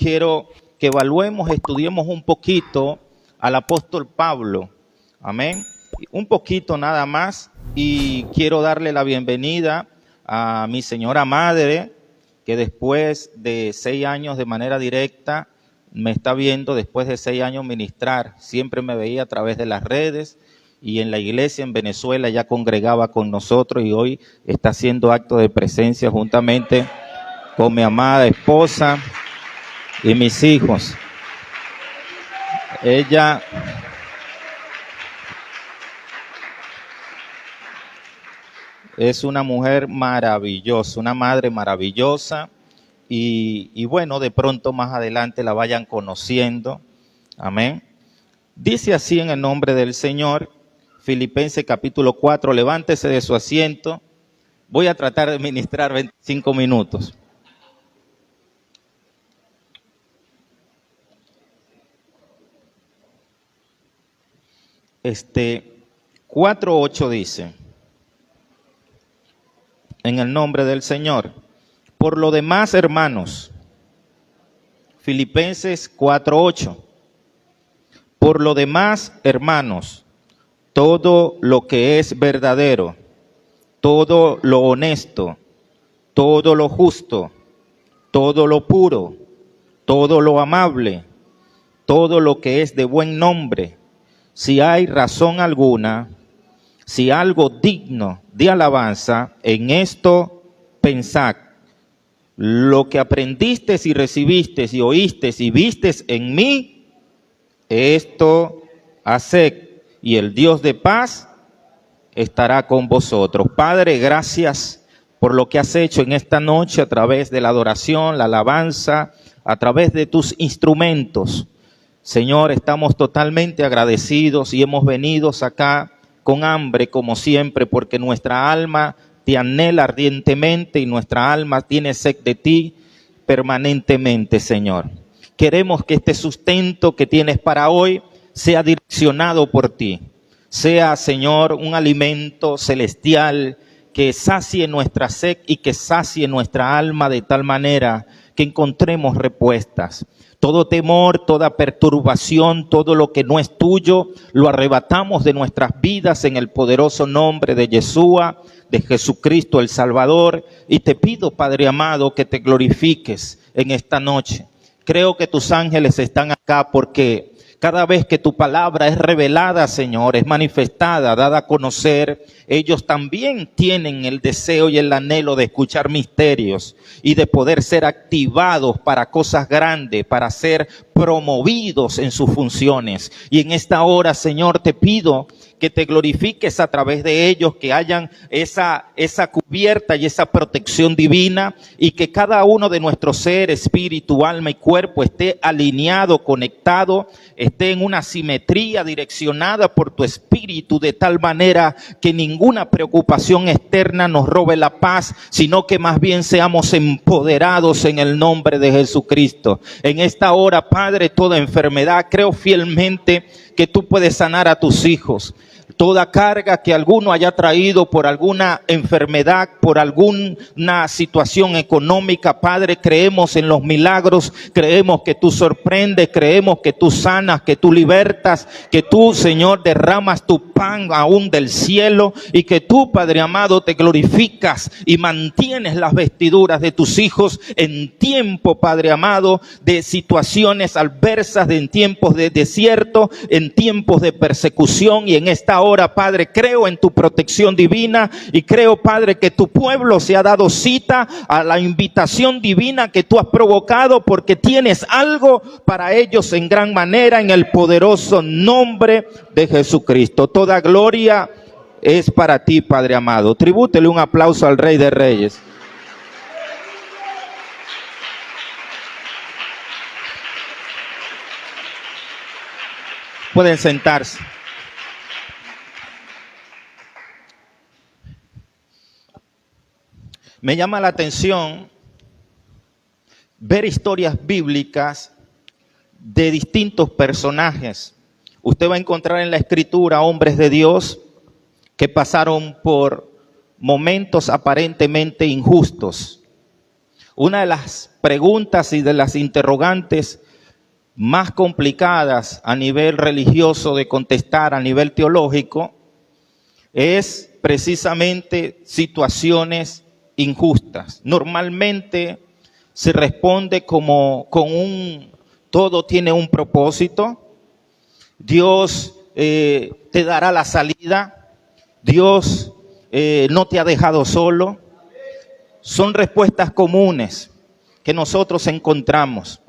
quiero que evaluemos, estudiemos un poquito al apóstol Pablo. Amén. Un poquito nada más. Y quiero darle la bienvenida a mi señora madre, que después de 6 años de manera directa me está viendo, después de 6 años ministrar. Siempre me veía a través de las redes y en la iglesia en Venezuela ya congregaba con nosotros y hoy está haciendo acto de presencia juntamente con mi amada esposa y mis hijos. Ella es una mujer maravillosa, una madre maravillosa y bueno, de pronto más adelante la vayan conociendo. Amén. Dice así en el nombre del Señor, Filipenses capítulo 4, levántese de su asiento. Voy a tratar de ministrar 25 minutos. Este 4:8 dice, en el nombre del Señor, por lo demás, hermanos, Filipenses 4:8, por lo demás, hermanos, todo lo que es verdadero, todo lo honesto, todo lo justo, todo lo puro, todo lo amable, todo lo que es de buen nombre, si hay razón alguna, si algo digno de alabanza, en esto pensad. Lo que aprendiste y recibiste y oíste y vistes en mí, esto haced, y el Dios de paz estará con vosotros. Padre, gracias por lo que has hecho en esta noche a través de la adoración, la alabanza, a través de tus instrumentos. Señor, estamos totalmente agradecidos y hemos venido acá con hambre como siempre, porque nuestra alma te anhela ardientemente y nuestra alma tiene sed de ti permanentemente, Señor. Queremos que este sustento que tienes para hoy sea direccionado por ti. Sea, Señor, un alimento celestial que sacie nuestra sed y que sacie nuestra alma de tal manera que encontremos respuestas. Todo temor, toda perturbación, todo lo que no es tuyo, lo arrebatamos de nuestras vidas en el poderoso nombre de Yeshua, de Jesucristo el Salvador. Y te pido, Padre amado, que te glorifiques en esta noche. Creo que tus ángeles están acá porque cada vez que tu palabra es revelada, Señor, es manifestada, dada a conocer, ellos también tienen el deseo y el anhelo de escuchar misterios y de poder ser activados para cosas grandes, para ser promovidos en sus funciones. Y en esta hora, Señor, te pido que te glorifiques a través de ellos, que hayan esa cubierta y esa protección divina, y que cada uno de nuestro ser, espíritu, alma y cuerpo esté alineado, conectado, esté en una simetría direccionada por tu espíritu, de tal manera que ninguna preocupación externa nos robe la paz, sino que más bien seamos empoderados en el nombre de Jesucristo. En esta hora, Padre, toda enfermedad, creo fielmente que tú puedes sanar a tus hijos. Toda carga que alguno haya traído por alguna enfermedad, por alguna situación económica, Padre, creemos en los milagros, creemos que tú sorprendes, creemos que tú sanas, que tú libertas, que tú, Señor, derramas tu pan aún del cielo y que tú, Padre amado, te glorificas y mantienes las vestiduras de tus hijos en tiempo, Padre amado, de situaciones adversas, en tiempos de desierto, en tiempos de persecución. Y en esta hora, Padre, creo en tu protección divina y creo, Padre, que tu pueblo se ha dado cita a la invitación divina que tú has provocado, porque tienes algo para ellos en gran manera, en el poderoso nombre de Jesucristo. Toda gloria es para ti, Padre amado. Tribútele un aplauso al Rey de Reyes. Pueden sentarse. Me llama la atención ver historias bíblicas de distintos personajes. Usted va a encontrar en la Escritura hombres de Dios que pasaron por momentos aparentemente injustos. Una de las preguntas y de las interrogantes más complicadas a nivel religioso de contestar, a nivel teológico, es precisamente situaciones injustas. Normalmente se responde como todo tiene un propósito. Dios te dará la salida. Dios no te ha dejado solo. Son respuestas comunes que nosotros encontramos.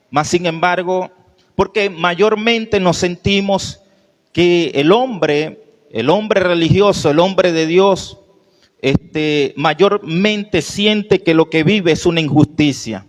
Mas, sin embargo, porque mayormente nos sentimos que el hombre religioso, el hombre de Dios, mayormente siente que lo que vive es una injusticia.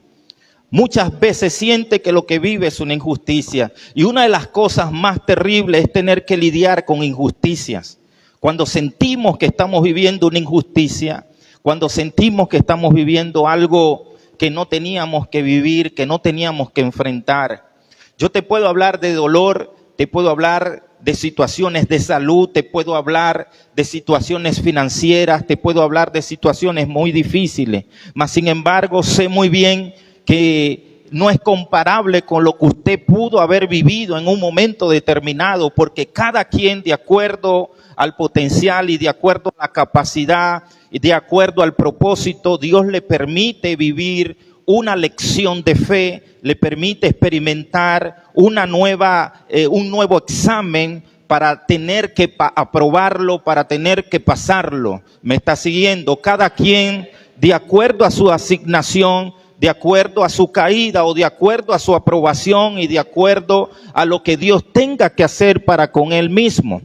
Muchas veces siente que lo que vive es una injusticia. Y una de las cosas más terribles es tener que lidiar con injusticias. Cuando sentimos que estamos viviendo una injusticia, cuando sentimos que estamos viviendo algo que no teníamos que vivir, que no teníamos que enfrentar. Yo te puedo hablar de dolor, te puedo hablar de situaciones de salud, te puedo hablar de situaciones financieras, te puedo hablar de situaciones muy difíciles. Mas, sin embargo, sé muy bien que no es comparable con lo que usted pudo haber vivido en un momento determinado, porque cada quien, de acuerdo al potencial y de acuerdo a la capacidad y de acuerdo al propósito, Dios le permite vivir una lección de fe, le permite experimentar un nuevo examen para tener que aprobarlo, para tener que pasarlo. ¿Me está siguiendo? Cada quien, de acuerdo a su asignación, de acuerdo a su caída o de acuerdo a su aprobación y de acuerdo a lo que Dios tenga que hacer para con él mismo.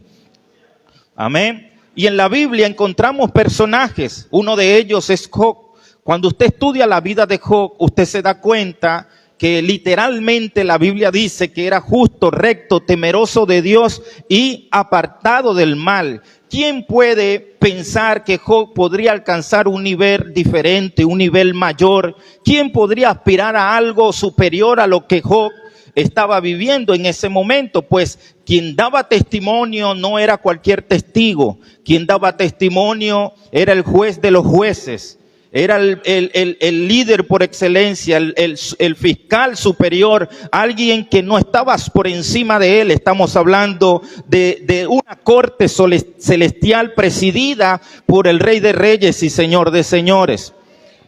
Amén. Y en la Biblia encontramos personajes. Uno de ellos es Job. Cuando usted estudia la vida de Job, usted se da cuenta que literalmente la Biblia dice que era justo, recto, temeroso de Dios y apartado del mal. ¿Quién puede pensar que Job podría alcanzar un nivel diferente, un nivel mayor? ¿Quién podría aspirar a algo superior a lo que Job estaba viviendo en ese momento? Pues quien daba testimonio no era cualquier testigo. Quien daba testimonio era el juez de los jueces. Era el líder por excelencia, el fiscal superior, alguien que no estaba por encima de él. Estamos hablando de una corte celestial presidida por el Rey de Reyes y Señor de Señores.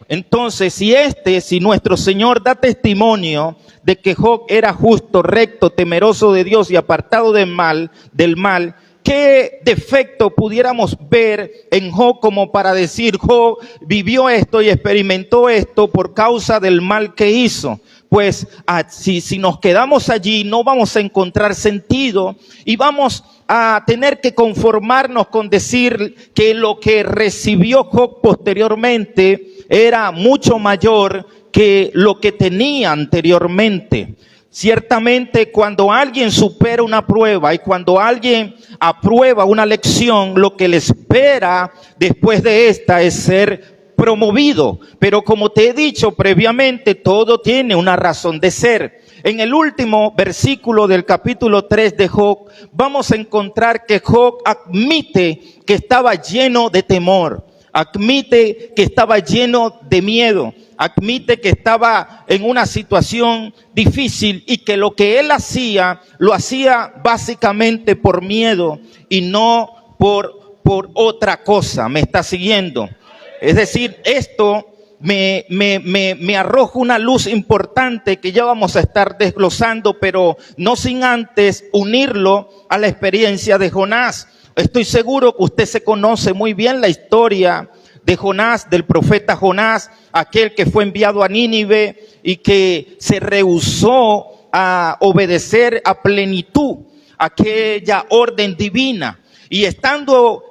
Entonces, si nuestro Señor da testimonio de que Job era justo, recto, temeroso de Dios y apartado del mal, ¿qué defecto pudiéramos ver en Job como para decir Job vivió esto y experimentó esto por causa del mal que hizo? Pues si nos quedamos allí no vamos a encontrar sentido y vamos a tener que conformarnos con decir que lo que recibió Job posteriormente era mucho mayor que lo que tenía anteriormente. Ciertamente, cuando alguien supera una prueba y cuando alguien aprueba una lección, lo que le espera después de esta es ser promovido. Pero como te he dicho previamente, todo tiene una razón de ser. En el último versículo del capítulo 3 de Job, vamos a encontrar que Job admite que estaba lleno de temor, admite que estaba lleno de miedo, admite que estaba en una situación difícil y que lo que él hacía, lo hacía básicamente por miedo y no por otra cosa. ¿Me está siguiendo? Es decir, esto me arroja una luz importante que ya vamos a estar desglosando, pero no sin antes unirlo a la experiencia de Jonás. Estoy seguro que usted se conoce muy bien la historia de Jonás, del profeta Jonás, aquel que fue enviado a Nínive y que se rehusó a obedecer a plenitud aquella orden divina. Y estando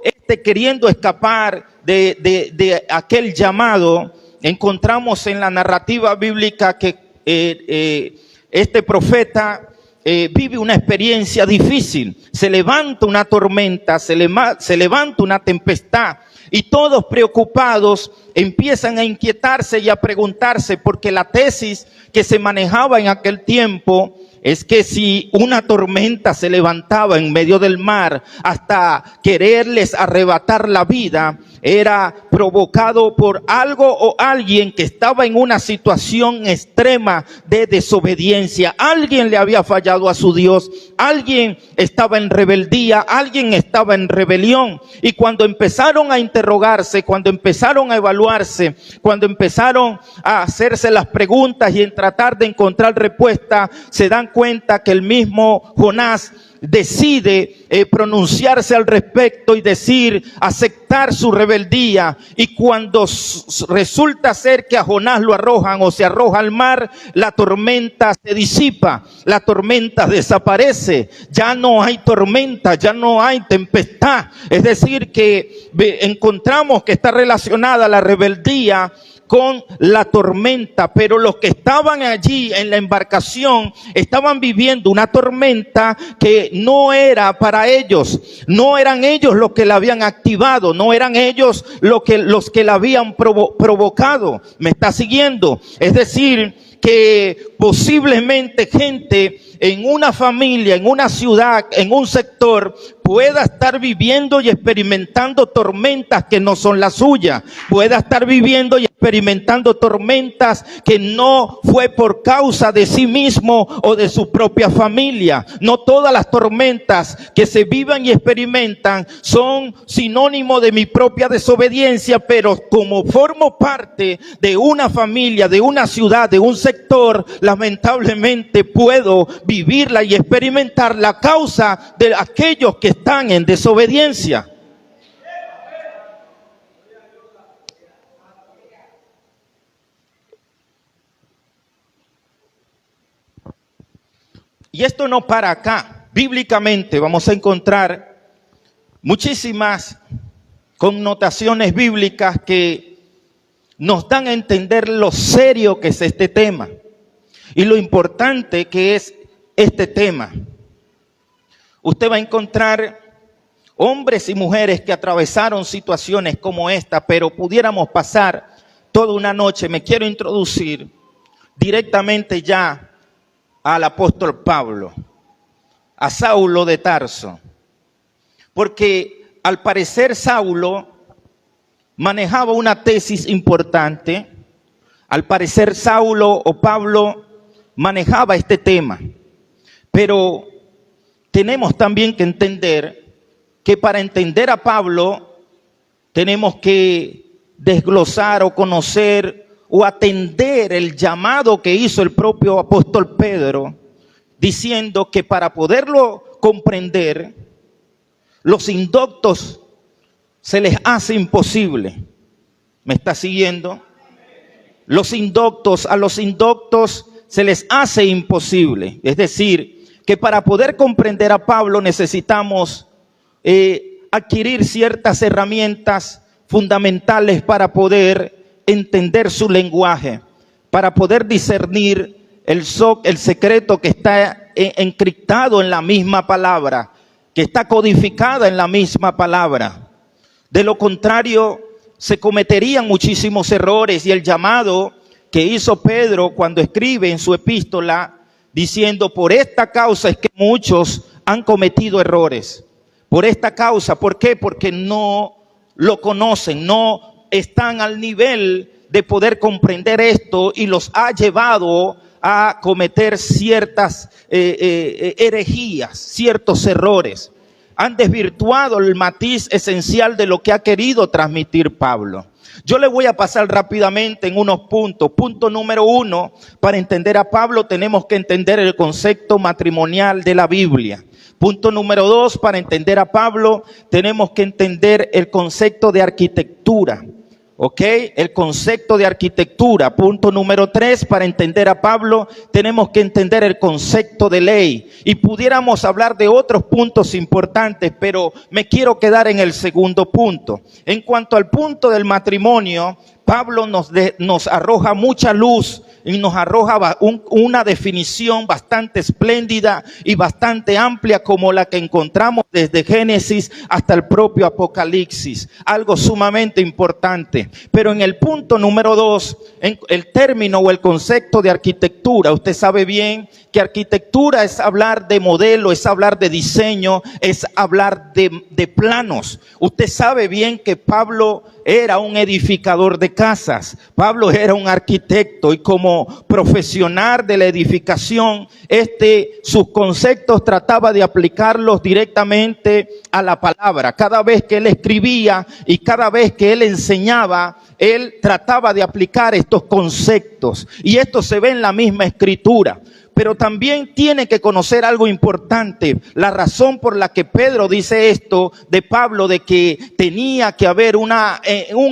queriendo escapar de aquel llamado, encontramos en la narrativa bíblica que este profeta vive una experiencia difícil. Se levanta una tormenta, se levanta una tempestad y todos preocupados empiezan a inquietarse y a preguntarse, porque la tesis que se manejaba en aquel tiempo es que si una tormenta se levantaba en medio del mar hasta quererles arrebatar la vida, era provocado por algo o alguien que estaba en una situación extrema de desobediencia. Alguien le había fallado a su Dios, alguien estaba en rebeldía, alguien estaba en rebelión. Y cuando empezaron a interrogarse, cuando empezaron a evaluarse, cuando empezaron a hacerse las preguntas y en tratar de encontrar respuesta, se dan cuenta que el mismo Jonás decide pronunciarse al respecto y decir, aceptar su rebeldía. Y cuando resulta ser que a Jonás lo arrojan o se arroja al mar, la tormenta se disipa, la tormenta desaparece, ya no hay tormenta, ya no hay tempestad. Es decir, que encontramos que está relacionada la rebeldía con la tormenta, pero los que estaban allí en la embarcación estaban viviendo una tormenta que no era para ellos, no eran ellos los que la habían activado, no eran ellos los que la habían provocado. ¿Me está siguiendo? Es decir, que posiblemente gente en una familia, en una ciudad, en un sector, pueda estar viviendo y experimentando tormentas que no son las suyas, pueda estar viviendo y experimentando tormentas que no fue por causa de sí mismo o de su propia familia. No todas las tormentas que se vivan y experimentan son sinónimo de mi propia desobediencia, pero como formo parte de una familia, de una ciudad, de un sector, lamentablemente puedo vivirla y experimentar la causa de aquellos que están en desobediencia. Y esto no para acá. Bíblicamente vamos a encontrar muchísimas connotaciones bíblicas que nos dan a entender lo serio que es este tema y lo importante que es este tema. Usted va a encontrar hombres y mujeres que atravesaron situaciones como esta, pero pudiéramos pasar toda una noche. Me quiero introducir directamente ya al apóstol Pablo, a Saulo de Tarso, porque al parecer Saulo manejaba una tesis importante. Al parecer Saulo o Pablo manejaba este tema, pero tenemos también que entender que para entender a Pablo tenemos que desglosar o conocer o atender el llamado que hizo el propio apóstol Pedro, diciendo que para poderlo comprender, los indoctos se les hace imposible. ¿Me está siguiendo? A los indoctos se les hace imposible. Es decir, que para poder comprender a Pablo necesitamos adquirir ciertas herramientas fundamentales para poder entender su lenguaje, para poder discernir el secreto que está encriptado en la misma palabra, que está codificada en la misma palabra. De lo contrario, se cometerían muchísimos errores, y el llamado que hizo Pedro cuando escribe en su epístola diciendo, por esta causa es que muchos han cometido errores. Por esta causa, ¿por qué? Porque no lo conocen, no están al nivel de poder comprender esto, y los ha llevado a cometer ciertas herejías, ciertos errores. Han desvirtuado el matiz esencial de lo que ha querido transmitir Pablo. Yo le voy a pasar rápidamente en unos puntos. Punto número 1, para entender a Pablo tenemos que entender el concepto matrimonial de la Biblia. Punto número 2, para entender a Pablo tenemos que entender el concepto de arquitectura. ¿Ok? El concepto de arquitectura. Punto número 3, para entender a Pablo tenemos que entender el concepto de ley. Y pudiéramos hablar de otros puntos importantes, pero me quiero quedar en el segundo punto. En cuanto al punto del matrimonio, Pablo nos arroja mucha luz y nos arroja una definición bastante espléndida y bastante amplia como la que encontramos desde Génesis hasta el propio Apocalipsis. Algo sumamente importante. Pero en el punto número 2, en el término o el concepto de arquitectura, usted sabe bien que arquitectura es hablar de modelo, es hablar de diseño, es hablar de planos. Usted sabe bien que Pablo era un edificador de casas. Pablo era un arquitecto y como profesional de la edificación, sus conceptos trataba de aplicarlos directamente a la palabra. Cada vez que él escribía y cada vez que él enseñaba, él trataba de aplicar estos conceptos. Y esto se ve en la misma escritura. Pero también tiene que conocer algo importante, la razón por la que Pedro dice esto de Pablo, de que tenía que haber un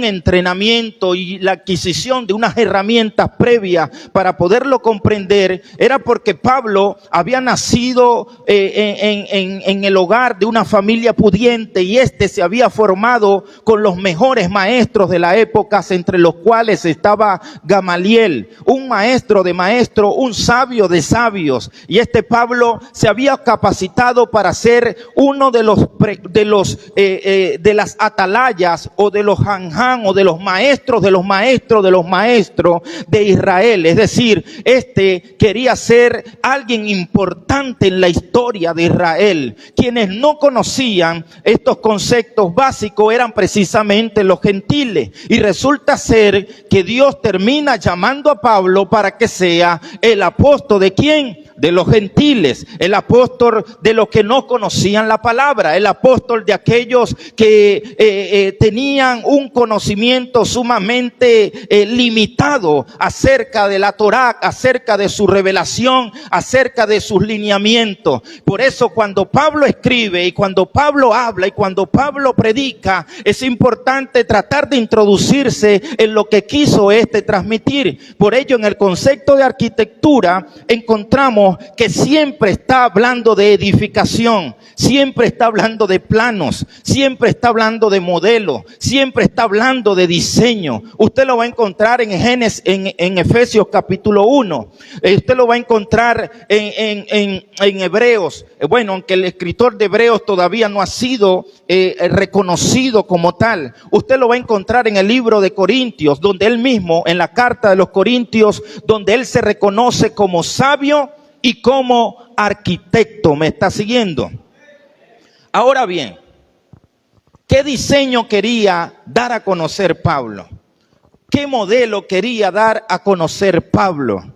entrenamiento y la adquisición de unas herramientas previas para poderlo comprender, era porque Pablo había nacido en el hogar de una familia pudiente y se había formado con los mejores maestros de la época, entre los cuales estaba Gamaliel, un maestro de maestros, un sabio de sabios, y Pablo se había capacitado para ser uno de las atalayas o de los hanján o de los maestros de Israel. Es decir, quería ser alguien importante en la historia de Israel. Quienes no conocían estos conceptos básicos eran precisamente los gentiles, y resulta ser que Dios termina llamando a Pablo para que sea el apóstol de ¿quién? De los gentiles, el apóstol de los que no conocían la palabra, el apóstol de aquellos que tenían un conocimiento sumamente limitado acerca de la Torá, acerca de su revelación, acerca de sus lineamientos. Por eso cuando Pablo escribe y cuando Pablo habla y cuando Pablo predica, es importante tratar de introducirse en lo que quiso transmitir. Por ello, en el concepto de arquitectura encontramos que siempre está hablando de edificación, siempre está hablando de planos, siempre está hablando de modelo, siempre está hablando de diseño. Usted lo va a encontrar en Efesios capítulo 1, usted lo va a encontrar en Hebreos. Bueno, aunque el escritor de Hebreos todavía no ha sido reconocido como tal, usted lo va a encontrar en el libro de Corintios, donde él mismo, en la carta de los Corintios, donde él se reconoce como sabio y como arquitecto. ¿Me está siguiendo? Ahora bien, ¿qué diseño quería dar a conocer Pablo? ¿Qué modelo quería dar a conocer Pablo?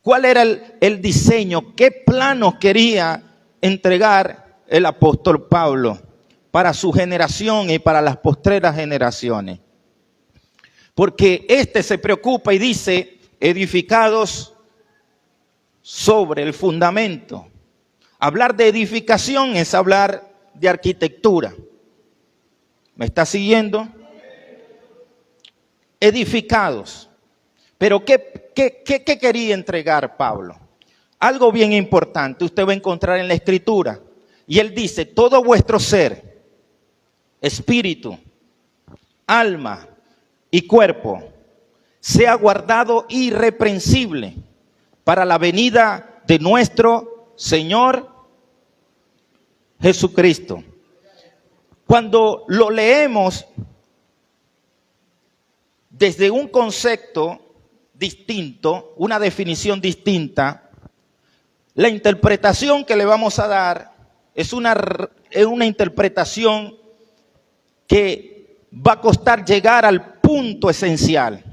¿Cuál era el diseño? ¿Qué planos quería entregar el apóstol Pablo para su generación y para las postreras generaciones? Porque se preocupa y dice, edificados sobre el fundamento. Hablar de edificación es hablar de arquitectura. ¿Me está siguiendo? Edificados. Pero ¿qué quería entregar Pablo? Algo bien importante usted va a encontrar en la Escritura. Y él dice, todo vuestro ser, espíritu, alma y cuerpo, sea guardado irreprensible para la venida de nuestro Señor Jesucristo. Cuando lo leemos desde un concepto distinto, una definición distinta, la interpretación que le vamos a dar es una interpretación que va a costar llegar al punto esencial.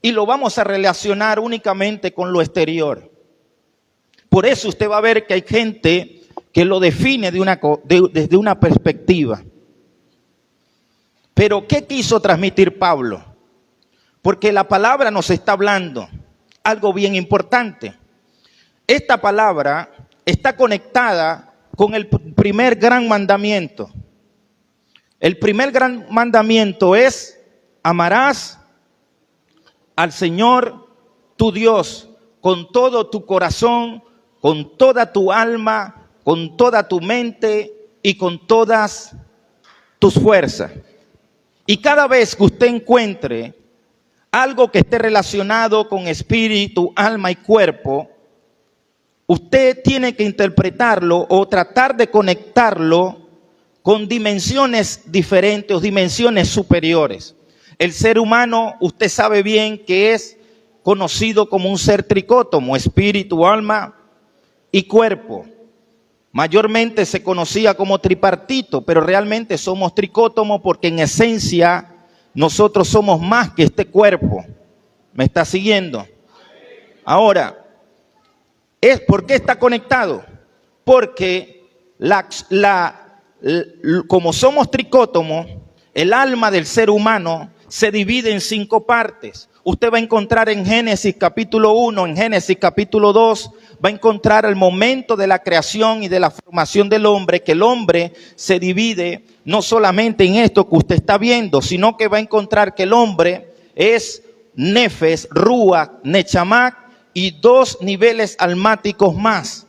Y lo vamos a relacionar únicamente con lo exterior. Por eso usted va a ver que hay gente que lo define desde una perspectiva. Pero ¿qué quiso transmitir Pablo? Porque la palabra nos está hablando algo bien importante. Esta palabra está conectada con el primer gran mandamiento. El primer gran mandamiento es: amarás al Señor tu Dios con todo tu corazón, con toda tu alma, con toda tu mente y con todas tus fuerzas. Y cada vez que usted encuentre algo que esté relacionado con espíritu, alma y cuerpo, usted tiene que interpretarlo o tratar de conectarlo con dimensiones diferentes o dimensiones superiores. El ser humano, usted sabe bien que es conocido como un ser tricótomo, espíritu, alma y cuerpo. Mayormente se conocía como tripartito, pero realmente somos tricótomos porque en esencia nosotros somos más que este cuerpo. ¿Me está siguiendo? Ahora, ¿por qué está conectado? Porque como somos tricótomos, el alma del ser humano se divide en 5 partes. Usted va a encontrar en Génesis capítulo 1, en Génesis capítulo 2, va a encontrar el momento de la creación y de la formación del hombre, que el hombre se divide no solamente en esto que usted está viendo, sino que va a encontrar que el hombre es Nefes, Ruach, Nechamac y 2 niveles almáticos más.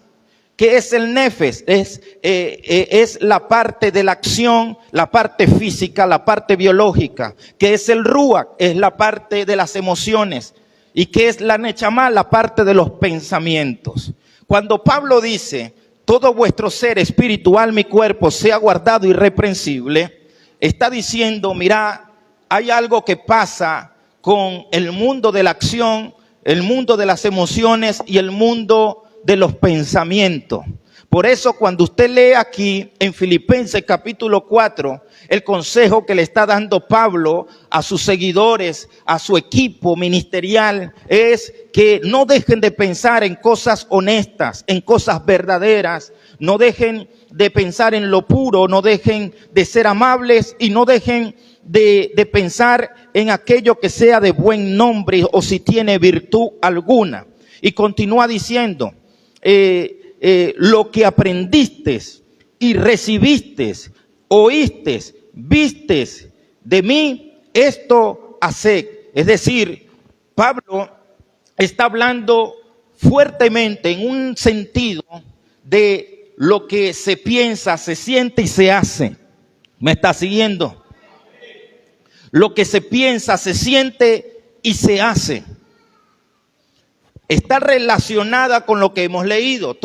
¿Qué es el Nefes? Es la parte de la acción, la parte física, la parte biológica. ¿Qué es el Ruach? Es la parte de las emociones. ¿Y qué es la Nechamac? La parte de los pensamientos. Cuando Pablo dice, todo vuestro ser, espíritu, alma y cuerpo sea guardado irreprensible, está diciendo, mira, hay algo que pasa con el mundo de la acción, el mundo de las emociones y el mundo de los pensamientos. Por eso cuando usted lee aquí en Filipenses capítulo 4, el consejo que le está dando Pablo a sus seguidores, a su equipo ministerial, es que no dejen de pensar en cosas honestas, en cosas verdaderas, no dejen de pensar en lo puro, no dejen de ser amables y no dejen de pensar en aquello que sea de buen nombre o si tiene virtud alguna. Y continúa diciendo, lo que aprendiste y recibiste, oíste, vistes de mí, esto haced. Es decir, Pablo está hablando fuertemente en un sentido de lo que se piensa, se siente y se hace. ¿Me está siguiendo? Lo que se piensa, se siente y se hace. Está relacionada con lo que hemos leído,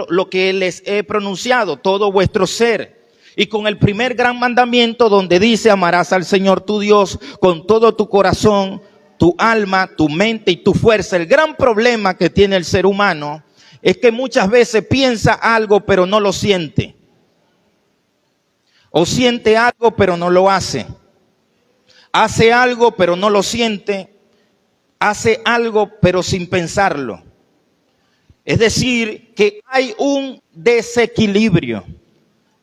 lo que les he pronunciado, todo vuestro ser. Y con el primer gran mandamiento donde dice, amarás al Señor tu Dios con todo tu corazón, tu alma, tu mente y tu fuerza. El gran problema que tiene el ser humano es que muchas veces piensa algo pero no lo siente. O siente algo pero no lo hace. Hace algo pero no lo siente. Hace algo pero sin pensarlo. Es decir, que hay un desequilibrio.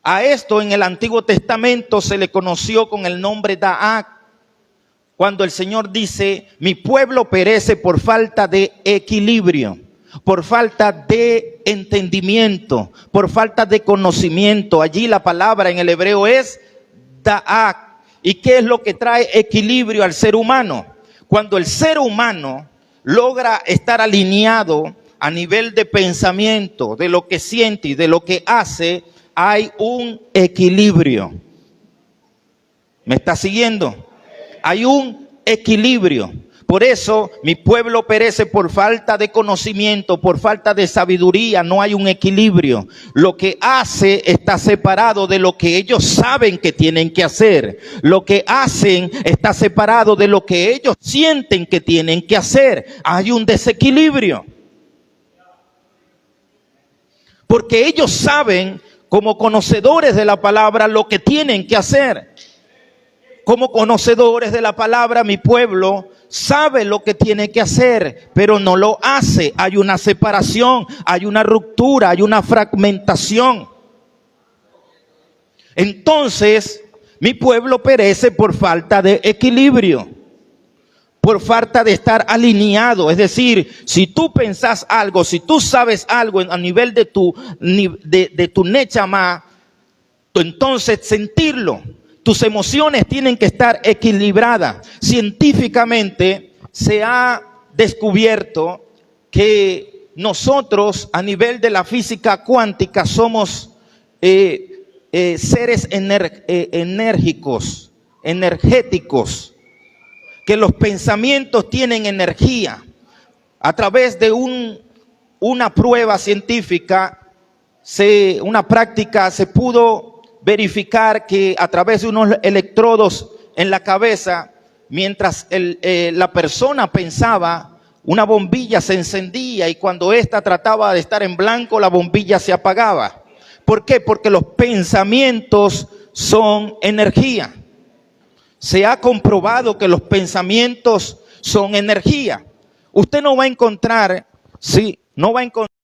A esto en el Antiguo Testamento se le conoció con el nombre Daak. Cuando el Señor dice, mi pueblo perece por falta de equilibrio, por falta de entendimiento, por falta de conocimiento. Allí la palabra en el hebreo es Daak. ¿Y qué es lo que trae equilibrio al ser humano? Cuando el ser humano logra estar alineado a nivel de pensamiento, de lo que siente y de lo que hace, hay un equilibrio. ¿Me está siguiendo? Hay un equilibrio. Por eso mi pueblo perece por falta de conocimiento, por falta de sabiduría, no hay un equilibrio. Lo que hace está separado de lo que ellos saben que tienen que hacer. Lo que hacen está separado de lo que ellos sienten que tienen que hacer. Hay un desequilibrio. Porque ellos saben, como conocedores de la palabra, lo que tienen que hacer. Como conocedores de la palabra, mi pueblo sabe lo que tiene que hacer, pero no lo hace. Hay una separación, hay una ruptura, hay una fragmentación. Entonces, mi pueblo perece por falta de equilibrio, por falta de estar alineado. Es decir, si tú pensás algo, si tú sabes algo a nivel de tu Nechamac, entonces sentirlo. Tus emociones tienen que estar equilibradas. Científicamente se ha descubierto que nosotros a nivel de la física cuántica somos seres enérgicos. energéticos, que los pensamientos tienen energía. A través de una prueba científica, una práctica, se pudo verificar que a través de unos electrodos en la cabeza, mientras la persona pensaba, una bombilla se encendía y cuando ésta trataba de estar en blanco, la bombilla se apagaba. ¿Por qué? Porque los pensamientos son energía. Se ha comprobado que los pensamientos son energía. Usted no va a encontrar, sí, no va a encontrar